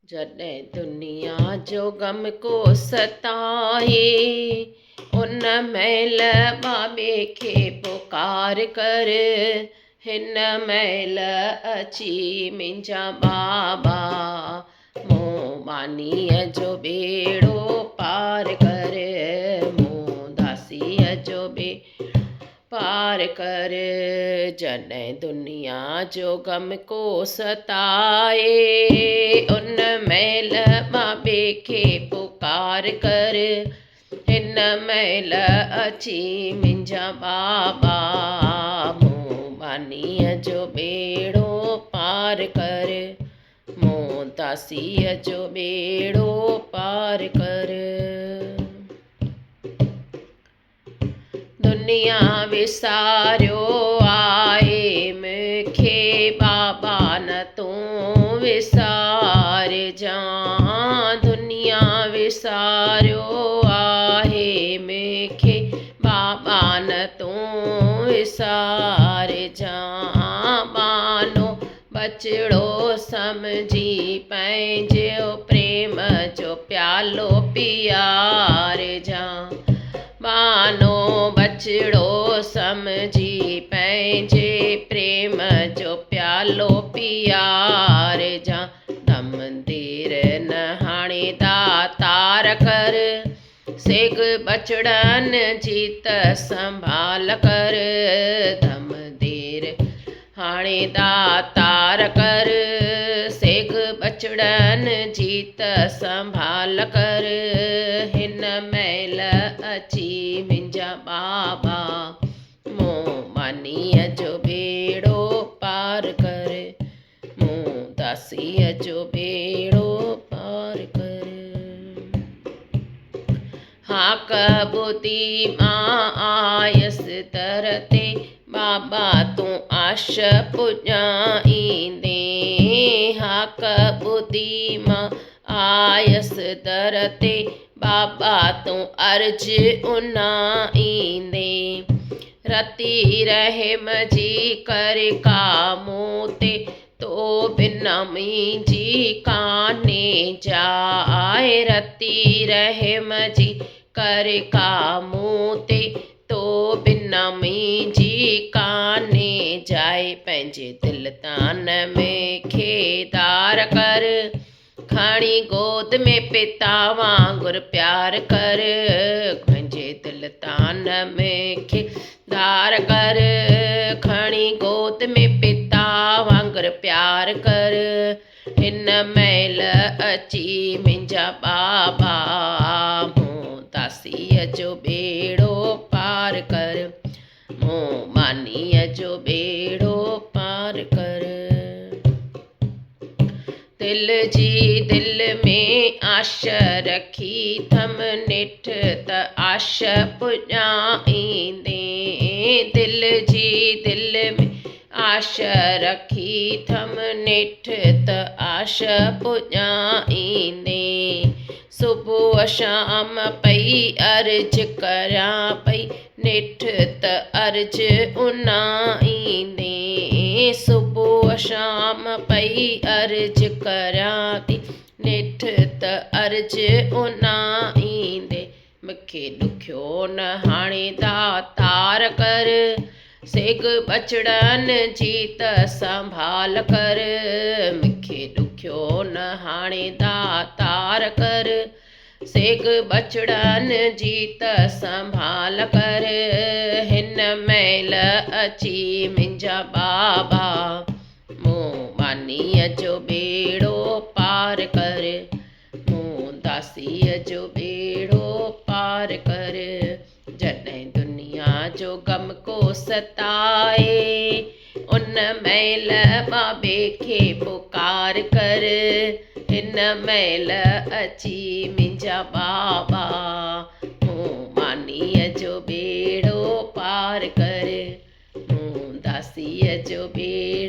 जॾहिं दुनिया जो ग़म को सताए, उन महिल बाबे खे पुकार कर। हिन महिल अची मुंहिंजा बाबा, मूं मानीअ जो बेड़ो पार कर। मूं दासीअ जो बेड़ो पार कर। जॾहिं दुनिया जो ग़म को सताए, उन महिल बाबे खे पुकार कर। हिन महिल अची मुंहिंजा बाबा, मूं मानीअ जो बेड़ो पार कर। मूं दासीअ जो बेड़ो पार कर। दुनिया विसारियो आहे मूंखे बाबा, न तूं विसारिजां। दुनिया विसारियो आहे मूंखे बाबा, न तूं विसारिजां। बानो बचिड़ो समझी पंहिंजो प्रेम जो प्यालो पीआरिजां। बानो बचिड़ो समझी पंहिंजे प्रेम जो प्यालो पीआरिजां। दम देर न हाणे दातार कर, सेग बचड़नि जी त संभाल कर। दम देर हाणे दातार कर, सेग बचड़नि जी त संभाल कर। हिन महिल अची मुंहिंजा बाबा, मूं मानीअ जो बेड़ो पार कर। मूं दासीअ जो बेड़ो पार कर। हाक ॿुधी मां आयसि दर ते, बाबा तूं आश पुॼाईंदे। हाक ॿुधी मां आयसि दर ते, बाबा तूं अर्ज उनाईंदे। रती रहम जी कर का मूं ते, तो बिना मुंहिंजी कान्हे जाइ। रती रहम जी कर का मूं ते, तो बिना मुंहिंजी कान्हे जाइ। पंहिंजे दिल तान में खेदार कर, खणी गोद में पिता वांगुरु प्यार कर। पंहिंजे दिल तान में खेदार कर, खणी गोद में पिता वांगुरु प्यार कर। हिन महिल अची मुंहिंजा बाबा, मूं दासीअ जो बेड़ो पार कर। मूं मानीअ जो बेड़ो पार कर। दिल जी दिल में आश रखी थम निठ त आश पुॼाईंदे। दिल जी दिल में आश रखी थम निठ त आश पुॼाईंदे। सुबुह शाम पई अर्ज करियां पई, निठ त अर्ज उनाईंदे। सुबुह शाम पई अर्ज करियां थी, निठ त अर्ज उनाईंदे। मूंखे ॾुखियो न हाणे दातार कर, सेग बचड़नि जी त संभाल कर। मूंखे ॾुखियो न हाणे दातार कर, सेग बचड़नि जी त संभाल कर। हिन महिल अची मुंहिंजा बाबा, मूं मानीअ जो बेड़ो पार कर। मूं दासीअ जो बेड़ो पार कर। जॾहिं दुनिया जो ग़म को सताए, उन महिल बाबे खे पुकार कर। हिन महिल अची मुंहिंजा बाबा, मूं मानीअ जो बेड़ो पार कर। मूं दासीअ जो बेड़ो